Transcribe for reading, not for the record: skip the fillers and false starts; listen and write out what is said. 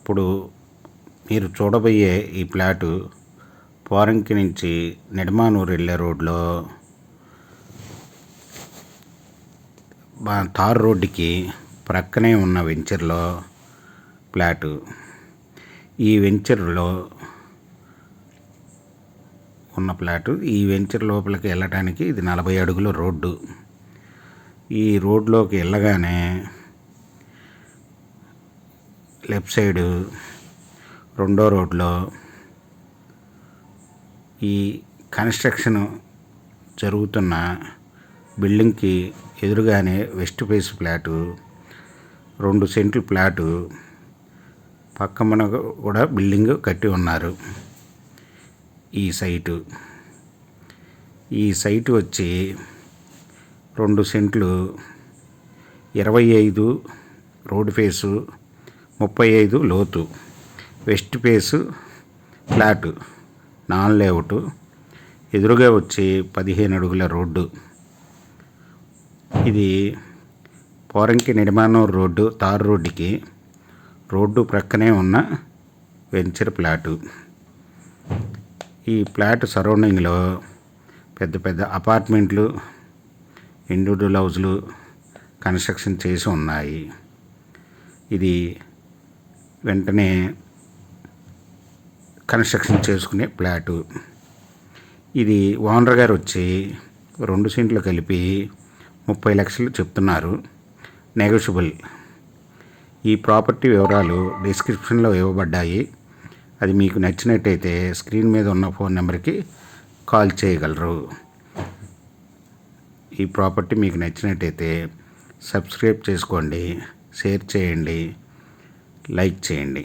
ఇప్పుడు మీరు చూడబోయే ఈ ప్లాటు పోరంకి నుంచి నిడమానూరు వెళ్ళే రోడ్లో తార్ రోడ్డుకి ప్రక్కనే ఉన్న వెంచర్లో ప్లాటు. ఈ వెంచర్లో ఉన్న ప్లాటు. ఈ వెంచర్ లోపలికి వెళ్ళటానికి ఇది 40 అడుగుల రోడ్డు. ఈ రోడ్లోకి వెళ్ళగానే లెఫ్ట్ సైడు రెండో రోడ్లో ఈ కన్స్ట్రక్షన్ జరుగుతున్న బిల్డింగ్కి ఎదురుగానే వెస్ట్ ఫేస్ ప్లాటు, 2 సెంట్లు ప్లాటు, పక్కన కూడా బిల్డింగ్ కట్టి ఉన్నారు. ఈ సైటు వచ్చి 2 సెంట్లు 25 రోడ్ ఫేసు, 35 లోతు, west face flat, non layout. ఎదురుగా వచ్చి 15 అడుగుల రోడ్డు. ఇది పోరంకి నిడమానూరు రోడ్డు, తార్ రోడ్డుకి రోడ్డు ప్రక్కనే ఉన్న వెంచర్ ప్లాటు. ఈ ప్లాట్ సరౌండింగ్లో పెద్ద పెద్ద అపార్ట్మెంట్లు, ఇండివిజువల్ హౌజులు కన్స్ట్రక్షన్ చేసి ఉన్నాయి. ఇది వెంటనే కన్స్ట్రక్షన్ చేసుకునే ప్లాటు. ఇది ఓనర్ గారు వచ్చి 2 సెంట్లు కలిపి 30 లక్షలు చెప్తున్నారు, నెగోషియబుల్. ఈ ప్రాపర్టీ వివరాలు డిస్క్రిప్షన్లో ఇవ్వబడ్డాయి. అది మీకు నచ్చినట్టయితే స్క్రీన్ మీద ఉన్న ఫోన్ నెంబర్కి కాల్ చేయగలరు. ఈ ప్రాపర్టీ మీకు నచ్చినట్టయితే సబ్స్క్రైబ్ చేసుకోండి, షేర్ చేయండి, లైక్ చేయండి.